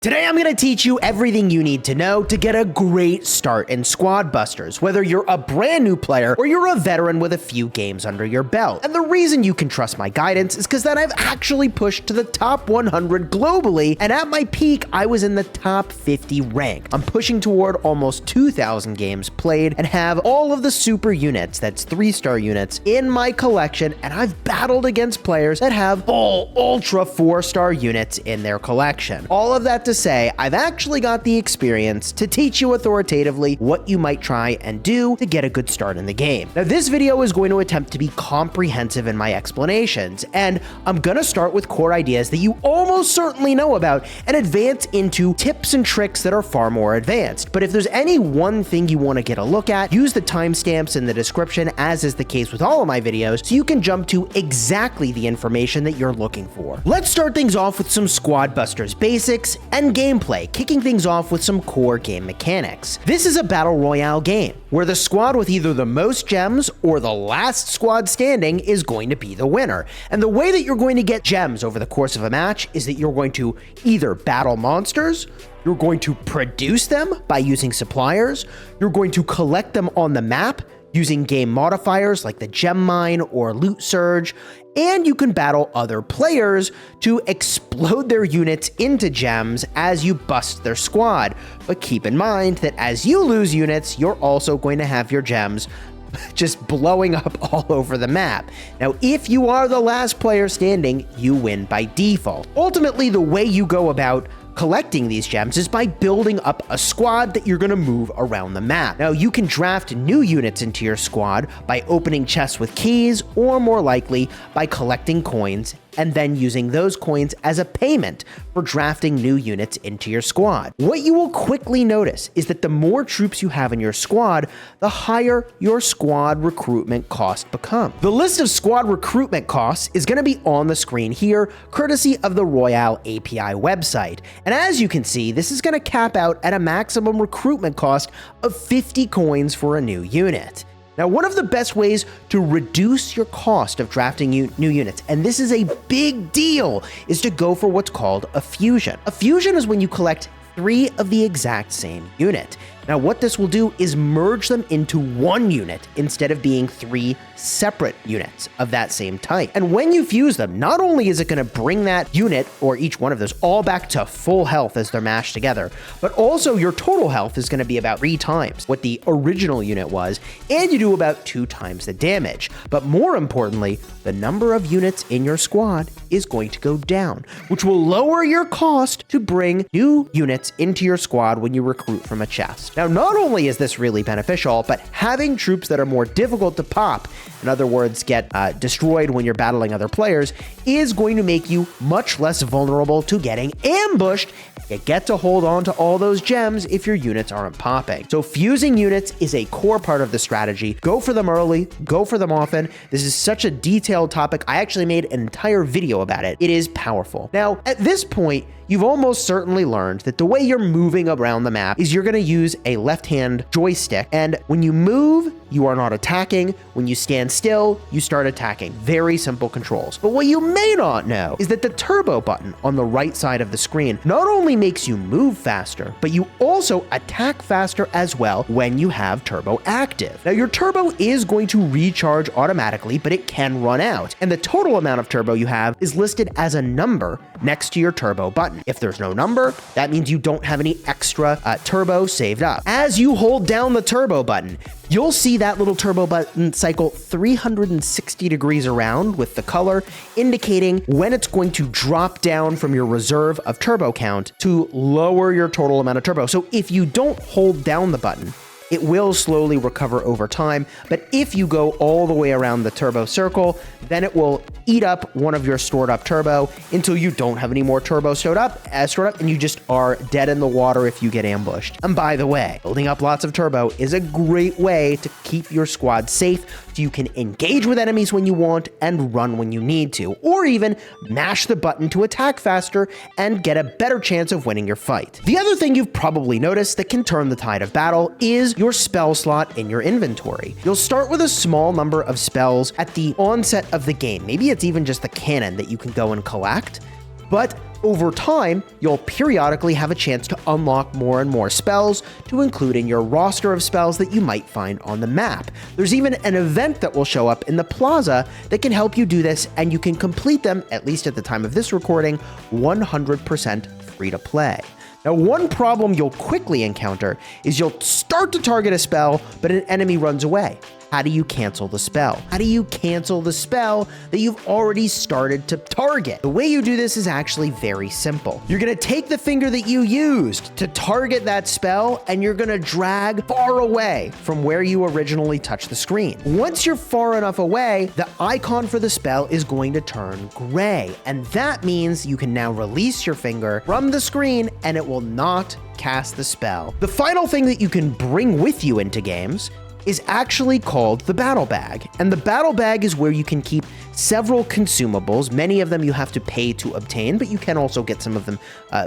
Today I'm going to teach you everything you need to know to get a great start in Squad Busters, whether you're a brand new player or you're a veteran with a few games under your belt. And the reason you can trust my guidance is because that I've actually pushed to the top 100 globally, and at my peak I was in the top 50 rank. I'm pushing toward almost 2,000 games played and have all of the super units, that's 3-star units, in my collection, and I've battled against players that have full ultra 4-star units in their collection. All of that to say, I've actually got the experience to teach you authoritatively what you might try and do to get a good start in the game. Now, this video is going to attempt to be comprehensive in my explanations, and I'm gonna start with core ideas that you almost certainly know about and advance into tips and tricks that are far more advanced. But if there's any one thing you want to get a look at, use the timestamps in the description, as is the case with all of my videos, so you can jump to exactly the information that you're looking for. Let's start things off with some Squad Busters basics and gameplay, kicking things off with some core game mechanics. This is a battle royale game where the squad with either the most gems or the last squad standing is going to be the winner. And the way that you're going to get gems over the course of a match is that you're going to either battle monsters, you're going to produce them by using suppliers, you're going to collect them on the map using game modifiers like the gem mine or loot surge, and you can battle other players to explode their units into gems as you bust their squad. But keep in mind that as you lose units, you're also going to have your gems just blowing up all over the map. Now, if you are the last player standing, you win by default. Ultimately, the way you go about collecting these gems is by building up a squad that you're going to move around the map. Now, you can draft new units into your squad by opening chests with keys, or more likely by collecting coins and then using those coins as a payment for drafting new units into your squad. What you will quickly notice is that the more troops you have in your squad, the higher your squad recruitment cost becomes. The list of squad recruitment costs is going to be on the screen here, courtesy of the Royale API website. And as you can see, this is going to cap out at a maximum recruitment cost of 50 coins for a new unit. Now, one of the best ways to reduce your cost of drafting new units, and this is a big deal, is to go for what's called a fusion. A fusion is when you collect 3 of the exact same unit. Now, what this will do is merge them into one unit instead of being 3 separate units of that same type. And when you fuse them, not only is it going to bring that unit, or each one of those, all back to full health as they're mashed together, but also your total health is going to be about 3 times what the original unit was, and you do about 2 times the damage. But more importantly, the number of units in your squad is going to go down, which will lower your cost to bring new units into your squad when you recruit from a chest. Now, not only is this really beneficial, but having troops that are more difficult to pop, in other words, get destroyed when you're battling other players, is going to make you much less vulnerable to getting ambushed. You get to hold on to all those gems if your units aren't popping. So fusing units is a core part of the strategy. Go for them early, go for them often. This is such a detailed topic. I actually made an entire video about it. It is powerful. Now, at this point, you've almost certainly learned that the way you're moving around the map is you're going to use a left-hand joystick, and when you move, you are not attacking. When you stand still, you start attacking. Very simple controls. But what you may not know is that the turbo button on the right side of the screen not only makes you move faster, but you also attack faster as well when you have turbo active. Now, your turbo is going to recharge automatically, but it can run out, and the total amount of turbo you have is listed as a number next to your turbo button. If there's no number, that means you don't have any extra turbo saved up. As you hold down the turbo button, you'll see that little turbo button cycle 360 degrees around with the color, indicating when it's going to drop down from your reserve of turbo count to lower your total amount of turbo. So if you don't hold down the button, it will slowly recover over time, but if you go all the way around the turbo circle, then it will eat up one of your stored up turbo until you don't have any more turbo stored up, and you just are dead in the water if you get ambushed. And by the way, building up lots of turbo is a great way to keep your squad safe, so you can engage with enemies when you want and run when you need to, or even mash the button to attack faster and get a better chance of winning your fight. The other thing you've probably noticed that can turn the tide of battle is your spell slot in your inventory. You'll start with a small number of spells at the onset of the game. Maybe it's even just the cannon that you can go and collect, but Over time, you'll periodically have a chance to unlock more and more spells to include in your roster of spells that you might find on the map. There's even an event that will show up in the plaza that can help you do this, and you can complete them, at least at the time of this recording, 100% free to play. Now, one problem you'll quickly encounter is you'll start to target a spell, but an enemy runs away. How do you cancel the spell? How do you cancel the spell that you've already started to target? The way you do this is actually very simple. You're gonna take the finger that you used to target that spell, and you're gonna drag far away from where you originally touched the screen. Once you're far enough away, the icon for the spell is going to turn gray, and that means you can now release your finger from the screen and it will not cast the spell. The final thing that you can bring with you into games is actually called the battle bag. And the battle bag is where you can keep several consumables. Many of them you have to pay to obtain, but you can also get some of them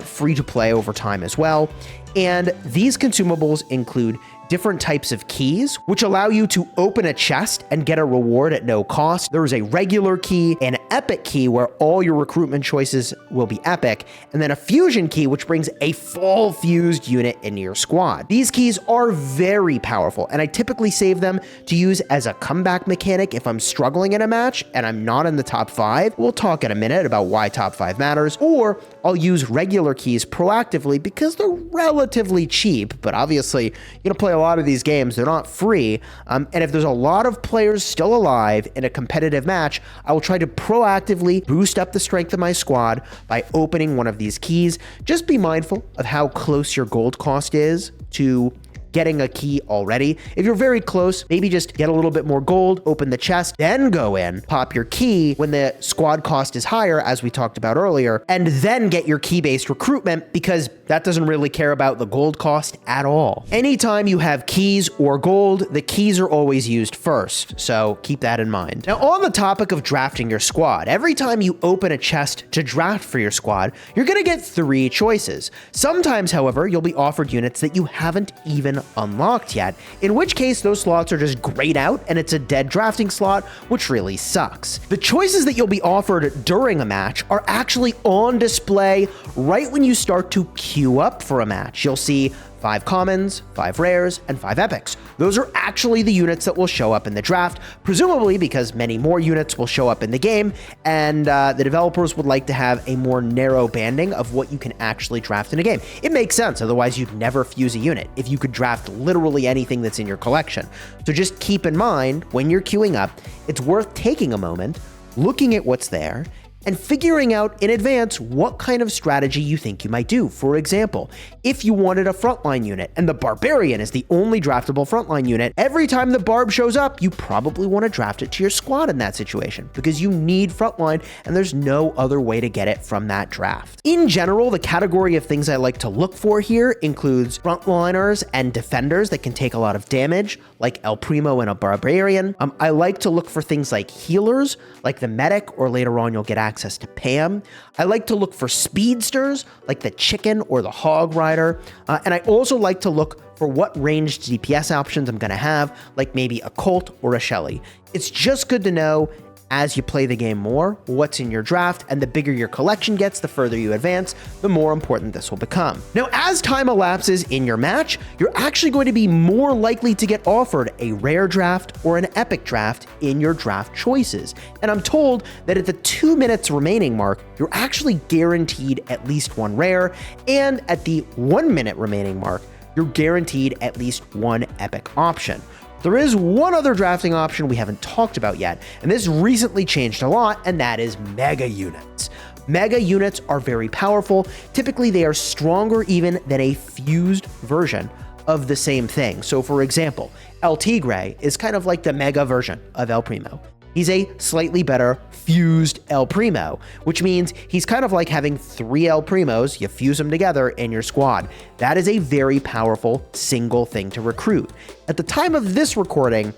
free to play over time as well. And these consumables include different types of keys, which allow you to open a chest and get a reward at no cost. There's a regular key, an epic key where all your recruitment choices will be epic, and then a fusion key, which brings a full fused unit into your squad. These keys are very powerful, and I typically save them to use as a comeback mechanic if I'm struggling in a match and I'm not in the top 5. We'll talk in a minute about why top 5 matters, or I'll use regular keys proactively because they're relatively cheap, but obviously you're gonna play a lot of these games, they're not free, and if there's a lot of players still alive in a competitive match, I will try to proactively boost up the strength of my squad by opening one of these keys. Just be mindful of how close your gold cost is to getting a key already. If you're very close, maybe just get a little bit more gold, open the chest, then go in, pop your key when the squad cost is higher, as we talked about earlier, and then get your key-based recruitment, because that doesn't really care about the gold cost at all. Anytime you have keys or gold, the keys are always used first, so keep that in mind. Now, on the topic of drafting your squad, every time you open a chest to draft for your squad, you're gonna get 3 choices. Sometimes, however, you'll be offered units that you haven't even unlocked yet, in which case those slots are just grayed out and it's a dead drafting slot, which really sucks. The choices that you'll be offered during a match are actually on display right when you start to queue up for a match. You'll see 5 commons, 5 rares, and 5 epics. Those are actually the units that will show up in the draft, presumably because many more units will show up in the game, and the developers would like to have a more narrow banding of what you can actually draft in a game. It makes sense, otherwise you'd never fuse a unit if you could draft literally anything that's in your collection. So just keep in mind, when you're queuing up, it's worth taking a moment, looking at what's there, and figuring out in advance what kind of strategy you think you might do. For example, if you wanted a frontline unit and the Barbarian is the only draftable frontline unit, every time the Barb shows up, you probably want to draft it to your squad in that situation because you need frontline and there's no other way to get it from that draft. In general, the category of things I like to look for here includes frontliners and defenders that can take a lot of damage, like El Primo and a Barbarian. I like to look for things like healers, like the Medic, or later on you'll get access to Pam. I like to look for speedsters, like the Chicken or the Hog Rider. And I also like to look for what ranged DPS options I'm gonna have, like maybe a Colt or a Shelly. It's just good to know as you play the game more, what's in your draft, and the bigger your collection gets, the further you advance, the more important this will become. Now, as time elapses in your match, you're actually going to be more likely to get offered a rare draft or an epic draft in your draft choices. And I'm told that at the 2 minutes remaining mark, you're actually guaranteed at least 1 rare, and at the 1 minute remaining mark, you're guaranteed at least 1 epic option. There is one other drafting option we haven't talked about yet, and this recently changed a lot, and that is mega units. Mega units are very powerful. Typically, they are stronger even than a fused version of the same thing. So for example, El Tigre is kind of like the mega version of El Primo. He's a slightly better fused El Primo, which means he's kind of like having 3 El Primos, you fuse them together in your squad. That is a very powerful single thing to recruit. At the time of this recording,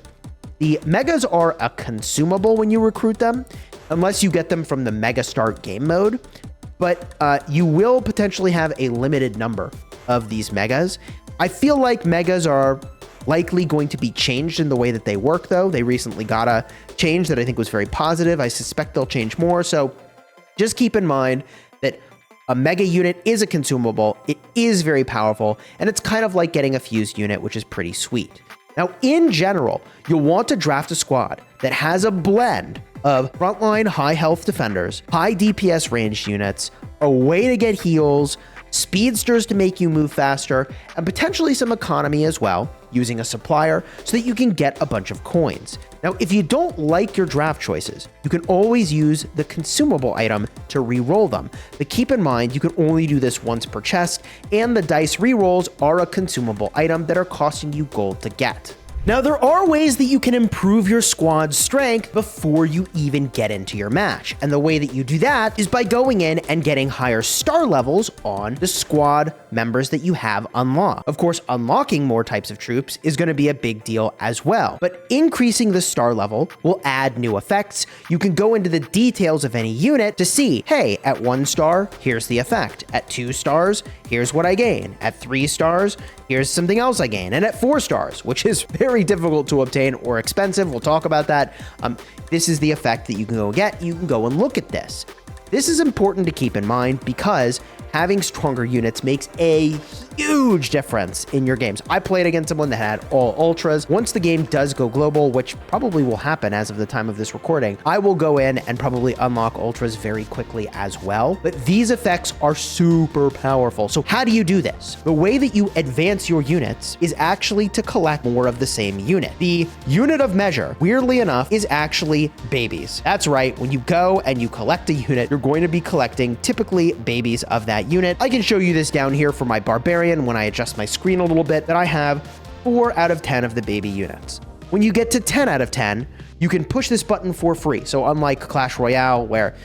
the Megas are a consumable when you recruit them, unless you get them from the Mega Start game mode, but you will potentially have a limited number of these Megas. I feel like Megas are likely going to be changed in the way that they work, though. They recently got a change that I think was very positive. I suspect they'll change more, so just keep in mind that A mega unit is a consumable, it is very powerful, and it's kind of like getting a fused unit, which is pretty sweet. Now, in general, you'll want to draft a squad that has a blend of frontline high health defenders, high DPS ranged units, a way to get heals, speedsters to make you move faster, and potentially some economy as well, using a supplier so that you can get a bunch of coins. Now, if you don't like your draft choices, you can always use the consumable item to re-roll them. But keep in mind, you can only do this once per chest, and the dice re-rolls are a consumable item that are costing you gold to get. Now, there are ways that you can improve your squad's strength before you even get into your match. And the way that you do that is by going in and getting higher star levels on the squad members that you have unlocked. Of course, unlocking more types of troops is going to be a big deal as well. But increasing the star level will add new effects. You can go into the details of any unit to see, hey, at 1 star, here's the effect. At 2 stars, here's what I gain. At 3 stars, here's something else I gain. And at 4 stars, which is very difficult to obtain or expensive, we'll talk about that. This is the effect that you can go get. You can go and look at this. This is important to keep in mind because having stronger units makes a huge difference in your games. I played against someone that had all ultras. Once the game does go global, which probably will happen as of the time of this recording, I will go in and probably unlock ultras very quickly as well. But these effects are super powerful. So how do you do this? The way that you advance your units is actually to collect more of the same unit. The unit of measure, weirdly enough, is actually babies. That's right. When you go and you collect a unit, you're going to be collecting typically babies of that unit. I can show you this down here for my barbarian when I adjust my screen a little bit, that I have 4 out of 10 of the baby units. When you get to 10 out of 10, you can push this button for free. So unlike Clash Royale, where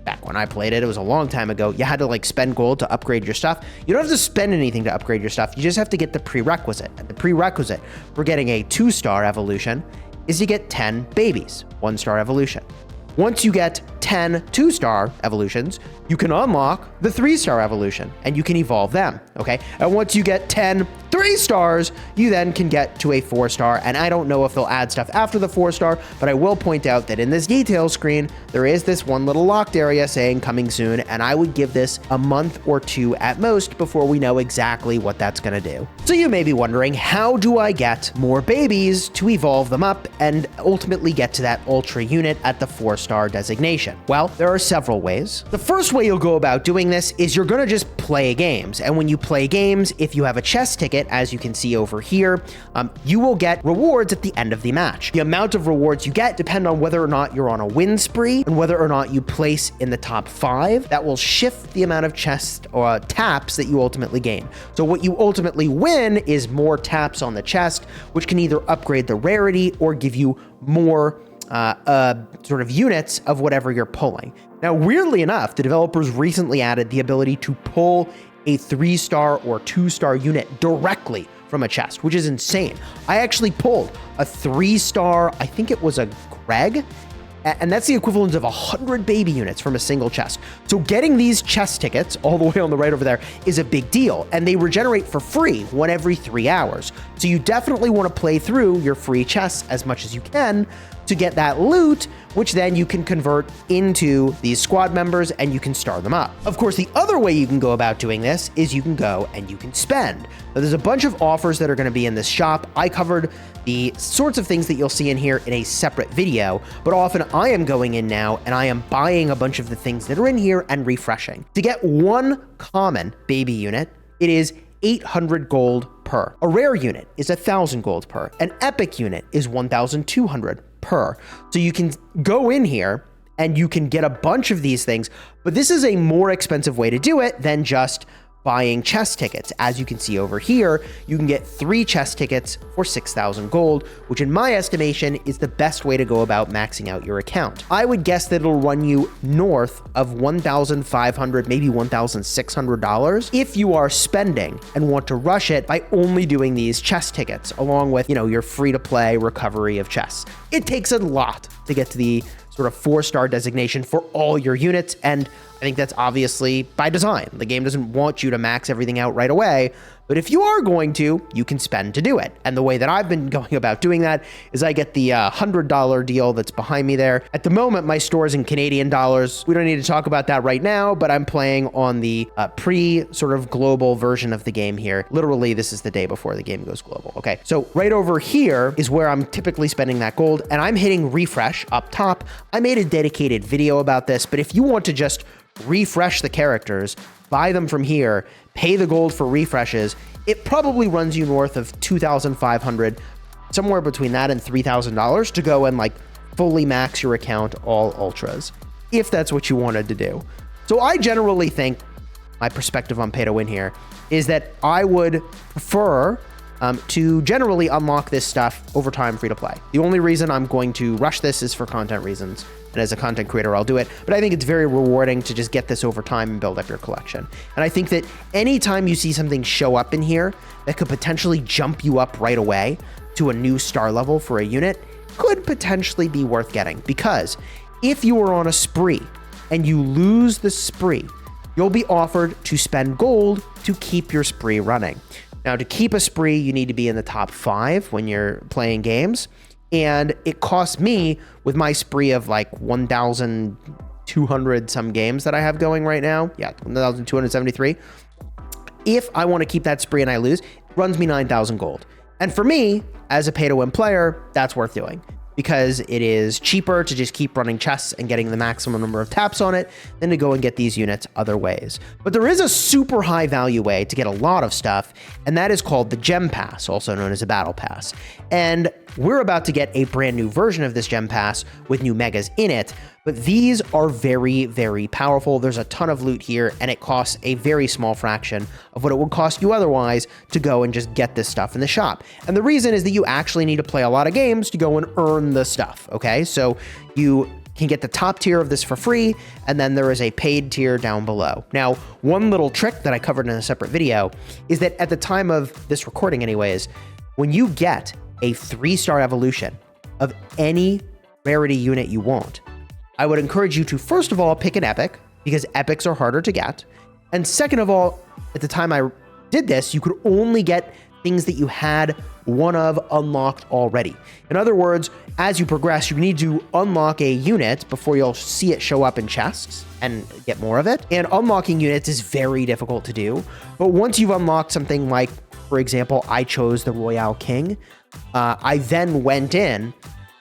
back when I played it, it was a long time ago, you had to like spend gold to upgrade your stuff. You don't have to spend anything to upgrade your stuff. You just have to get the prerequisite. And the prerequisite for getting a 2-star evolution is you get 10 babies, 1-star evolution. Once you get 10 2-star evolutions, you can unlock the 3-star evolution and you can evolve them, okay? And once you get 10 3-stars, you then can get to a 4-star. And I don't know if they'll add stuff after the 4-star, but I will point out that in this details screen, there is this one little locked area saying coming soon, and I would give this a month or 2 at most before we know exactly what that's gonna do. So you may be wondering, how do I get more babies to evolve them up and ultimately get to that ultra unit at the 4-star designation? Well, there are several ways. The first way you'll go about doing this is you're gonna just play games. And when you play games, if you have a chess ticket, as you can see over here, you will get rewards at the end of the match. The amount of rewards you get depend on whether or not you're on a win spree and whether or not you place in the top 5. That will shift the amount of chest or taps that you ultimately gain. So what you ultimately win is more taps on the chest, which can either upgrade the rarity or give you more sort of units of whatever you're pulling. Now, weirdly enough, the developers recently added the ability to pull a 3-star or 2-star unit directly from a chest, which is insane. I actually pulled a 3-star, I think it was a Greg, and that's the equivalent of 100 baby units from a single chest. So getting these chest tickets all the way on the right over there is a big deal, and they regenerate for free 1 every 3 hours. So you definitely want to play through your free chests as much as you can to get that loot, which then you can convert into these squad members and you can star them up. Of course, the other way you can go about doing this is you can go and you can spend. Now, there's a bunch of offers that are going to be in this shop. I covered the sorts of things that you'll see in here in a separate video, but often I am going in now and I am buying a bunch of the things that are in here and refreshing. To get 1 common baby unit, it is 800 gold per. A rare unit is 1,000 gold per. An epic unit is 1,200 per. So you can go in here and you can get a bunch of these things, but this is a more expensive way to do it than just buying chest tickets. As you can see over here, you can get 3 chest tickets for 6,000 gold, which in my estimation is the best way to go about maxing out your account. I would guess that it'll run you north of $1,500, maybe $1,600 if you are spending and want to rush it by only doing these chest tickets, along with, your free-to-play recovery of chests. It takes a lot to get to the sort of 4-star designation for all your units, and I think that's obviously by design. The game doesn't want you to max everything out right away, but if you are going to, you can spend to do it. And the way that I've been going about doing that is I get the $100 deal that's behind me there. At the moment, my store is in Canadian dollars. We don't need to talk about that right now, but I'm playing on the pre-sort of global version of the game here. Literally, this is the day before the game goes global. Okay, so right over here is where I'm typically spending that gold, and I'm hitting refresh up top. I made a dedicated video about this, but if you want to just refresh the characters, buy them from here, pay the gold for refreshes, it probably runs you north of 2,500, somewhere between that and $3,000 to go and like fully max your account all ultras, if that's what you wanted to do. So I generally think my perspective on pay to win here is that I would prefer to generally unlock this stuff over time free to play. The only reason I'm going to rush this is for content reasons. And as a content creator, I'll do it. But I think it's very rewarding to just get this over time and build up your collection. And I think that anytime you see something show up in here that could potentially jump you up right away to a new star level for a unit could potentially be worth getting. Because if you are on a spree and you lose the spree, you'll be offered to spend gold to keep your spree running. Now, to keep a spree, you need to be in the top 5 when you're playing games. And it costs me, with my spree of like 1,200 some games that I have going right now. Yeah, 1,273. If I want to keep that spree and I lose, it runs me 9,000 gold. And for me, as a pay-to-win player, that's worth doing, because it is cheaper to just keep running chests and getting the maximum number of taps on it than to go and get these units other ways. But there is a super high value way to get a lot of stuff, and that is called the Gem Pass, also known as a Battle Pass. And we're about to get a brand new version of this Gem Pass with new megas in it, but these are very, very powerful. There's a ton of loot here, and it costs a very small fraction of what it would cost you otherwise to go and just get this stuff in the shop. And the reason is that you actually need to play a lot of games to go and earn the stuff, okay? So you can get the top tier of this for free, and then there is a paid tier down below. Now, one little trick that I covered in a separate video is that at the time of this recording anyways, when you get a 3-star evolution of any rarity unit you want, I would encourage you to, first of all, pick an epic, because epics are harder to get. And second of all, at the time I did this, you could only get things that you had one of unlocked already. In other words, as you progress, you need to unlock a unit before you'll see it show up in chests and get more of it. And unlocking units is very difficult to do. But once you've unlocked something like, for example, I chose the Royale King, I then went in,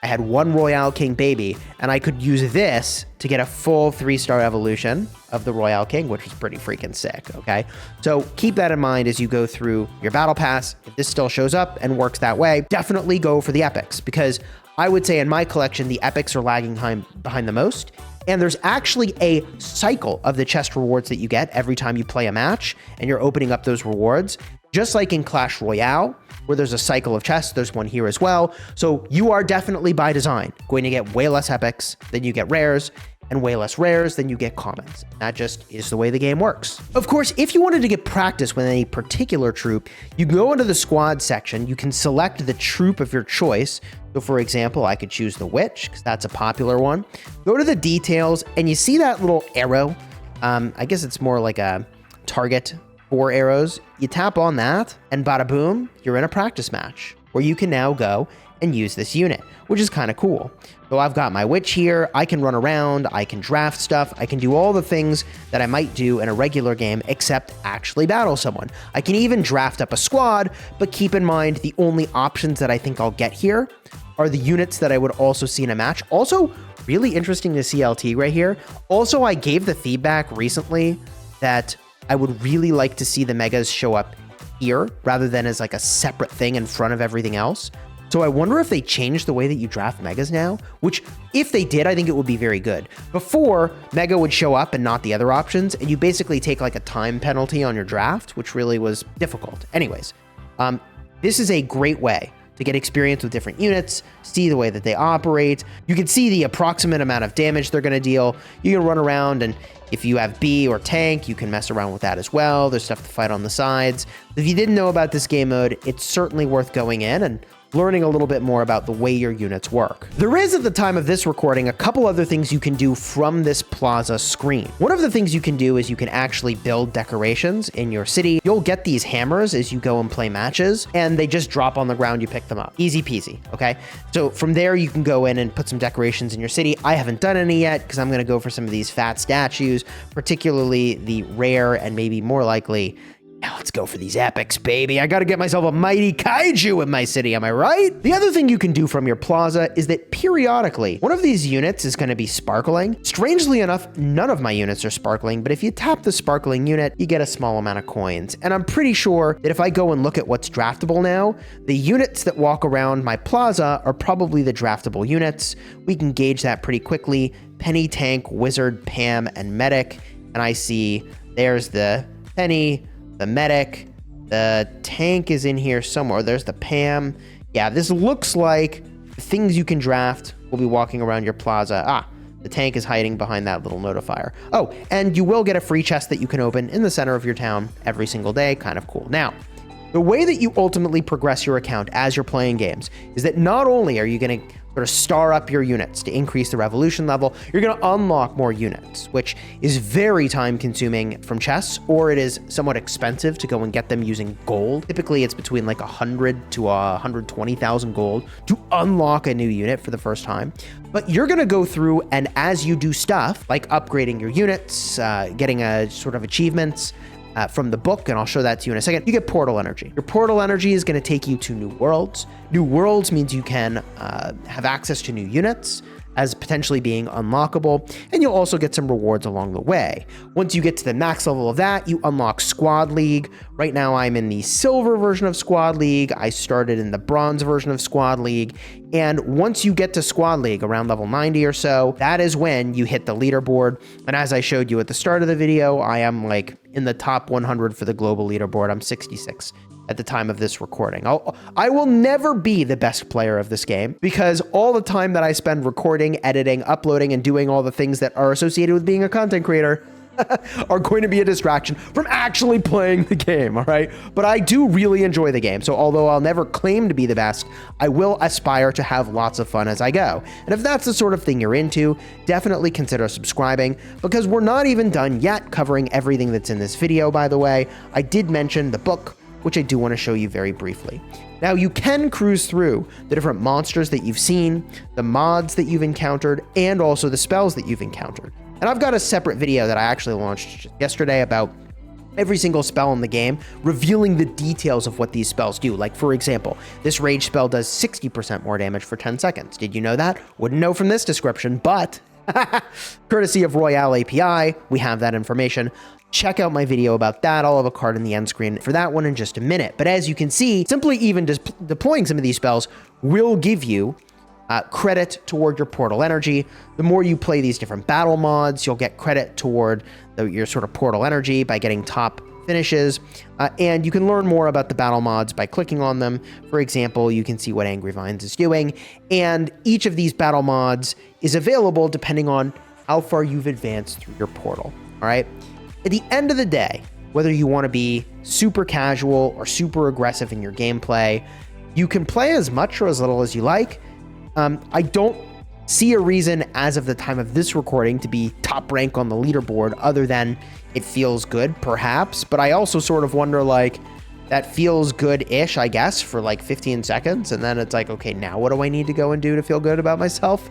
I had one Royale King baby, and I could use this to get a full 3-star evolution of the Royale King, which is pretty freaking sick, okay? So keep that in mind as you go through your battle pass. If this still shows up and works that way, definitely go for the epics, because I would say in my collection, the epics are lagging behind the most. And there's actually a cycle of the chest rewards that you get every time you play a match and you're opening up those rewards. Just like in Clash Royale, where there's a cycle of chests, there's one here as well. So you are definitely by design going to get way less epics than you get rares, and way less rares than you get commons. That just is the way the game works. Of course, if you wanted to get practice with any particular troop, you go into the squad section, you can select the troop of your choice. So for example, I could choose the Witch, because that's a popular one. Go to the details, and you see that little arrow. I guess it's more like a target. 4 arrows. You tap on that, and bada boom, you're in a practice match where you can now go and use this unit, which is kind of cool. So I've got my Witch here, I can run around, I can draft stuff, I can do all the things that I might do in a regular game except actually battle someone. I can even draft up a squad, but keep in mind the only options that I think I'll get here are the units that I would also see in a match. Also, really interesting to see LT right here. Also, I gave the feedback recently that I would really like to see the megas show up here rather than as like a separate thing in front of everything else. So I wonder if they changed the way that you draft megas now, which if they did, I think it would be very good. Before, mega would show up and not the other options, and you basically take like a time penalty on your draft, which really was difficult. Anyways, this is a great way to get experience with different units, see the way that they operate. You can see the approximate amount of damage they're gonna deal. You can run around, and if you have B or tank, you can mess around with that as well. There's stuff to fight on the sides. If you didn't know about this game mode, it's certainly worth going in and learning a little bit more about the way your units work. There is, at the time of this recording, a couple other things you can do from this Plaza screen. One of the things you can do is you can actually build decorations in your city. You'll get these hammers as you go and play matches, and they just drop on the ground, you pick them up. Easy peasy, okay? So from there, you can go in and put some decorations in your city. I haven't done any yet because I'm gonna go for some of these fat statues, particularly the rare and maybe more likely, now let's go for these epics, baby. I gotta get myself a mighty kaiju in my city, am I right? The other thing you can do from your plaza is that periodically, one of these units is gonna be sparkling. Strangely enough, none of my units are sparkling, but if you tap the sparkling unit, you get a small amount of coins. And I'm pretty sure that if I go and look at what's draftable now, the units that walk around my plaza are probably the draftable units. We can gauge that pretty quickly. Penny, Tank, Wizard, Pam, and Medic. And I see there's the Penny, the Medic, the Tank is in here somewhere. There's the Pam. Yeah, this looks like the things you can draft will be walking around your plaza. Ah, the Tank is hiding behind that little notifier. Oh, and you will get a free chest that you can open in the center of your town every single day. Kind of cool. Now, the way that you ultimately progress your account as you're playing games is that not only are you going to sort of star up your units to increase the revolution level, you're going to unlock more units, which is very time consuming from chests, or it is somewhat expensive to go and get them using gold. Typically it's between like 100 to 120,000 gold to unlock a new unit for the first time. But you're going to go through, and as you do stuff like upgrading your units, getting a sort of achievements, from the book, and I'll show that to you in a second, you get portal energy. Your portal energy is going to take you to new worlds. New worlds means you can have access to new units as potentially being unlockable, and you'll also get some rewards along the way. Once you get to the max level of that, you unlock Squad League. Right now I'm in the silver version of Squad League. I started in the bronze version of Squad League, and once you get to Squad League around level 90 or so, that is when you hit the leaderboard. And as I showed you at the start of the video, I am like in the top 100 for the global leaderboard. I'm 66 at the time of this recording. I will never be the best player of this game because all the time that I spend recording, editing, uploading, and doing all the things that are associated with being a content creator are going to be a distraction from actually playing the game, all right? But I do really enjoy the game, so although I'll never claim to be the best, I will aspire to have lots of fun as I go. And if that's the sort of thing you're into, definitely consider subscribing, because we're not even done yet covering everything that's in this video, by the way. I did mention the book, which I do want to show you very briefly. Now, you can cruise through the different monsters that you've seen, the mods that you've encountered, and also the spells that you've encountered. And I've got a separate video that I actually launched yesterday about every single spell in the game, revealing the details of what these spells do. Like, for example, this rage spell does 60% more damage for 10 seconds. Did you know that? Wouldn't know from this description, but courtesy of Royale API, we have that information. Check out my video about that. I'll have a card in the end screen for that one in just a minute. But as you can see, simply even deploying some of these spells will give you credit toward your portal energy. The more you play these different battle mods, you'll get credit toward your sort of portal energy by getting top finishes. And you can learn more about the battle mods by clicking on them. For example, you can see what Angry Vines is doing. And each of these battle mods is available depending on how far you've advanced through your portal. All right. At the end of the day, whether you want to be super casual or super aggressive in your gameplay, you can play as much or as little as you like. I don't see a reason as of the time of this recording to be top rank on the leaderboard other than it feels good, perhaps. But I also sort of wonder, like, that feels good-ish, I guess, for like 15 seconds. And then it's like, okay, now what do I need to go and do to feel good about myself?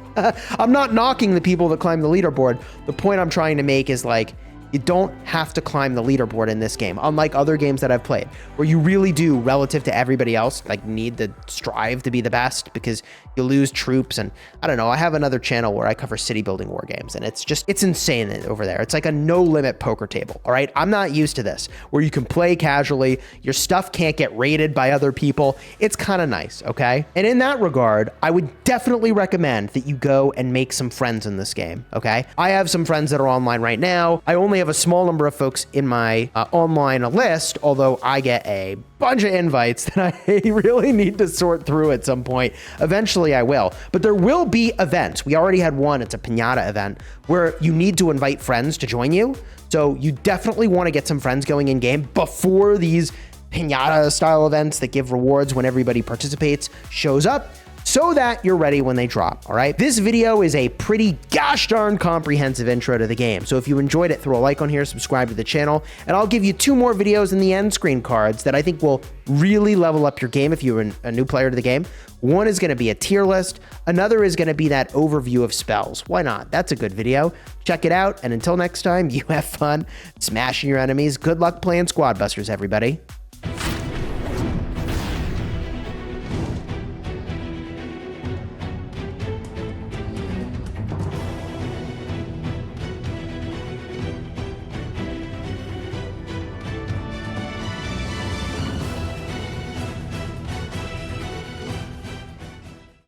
I'm not knocking the people that climb the leaderboard. The point I'm trying to make is, like, you don't have to climb the leaderboard in this game, unlike other games that I've played, where you really do, relative to everybody else, like, need to strive to be the best because you lose troops. And I don't know, I have another channel where I cover city building war games, and it's insane over there. It's like a no limit poker table, all right? I'm not used to this, where you can play casually, your stuff can't get raided by other people. It's kind of nice, okay? And in that regard, I would definitely recommend that you go and make some friends in this game, okay? I have some friends that are online right now. I only have a small number of folks in my online list, although I get a bunch of invites that I really need to sort through at some point. Eventually I will, but there will be events. We already had one. It's a piñata event where you need to invite friends to join you. So you definitely want to get some friends going in game before these pinata style events that give rewards when everybody participates shows up, so that you're ready when they drop, all right? This video is a pretty gosh darn comprehensive intro to the game, so if you enjoyed it, throw a like on here, subscribe to the channel, and I'll give you 2 more videos in the end screen cards that I think will really level up your game if you're a new player to the game. One is going to be a tier list, another is going to be that overview of spells. Why not? That's a good video. Check it out, and until next time, you have fun smashing your enemies. Good luck playing Squad Busters, everybody.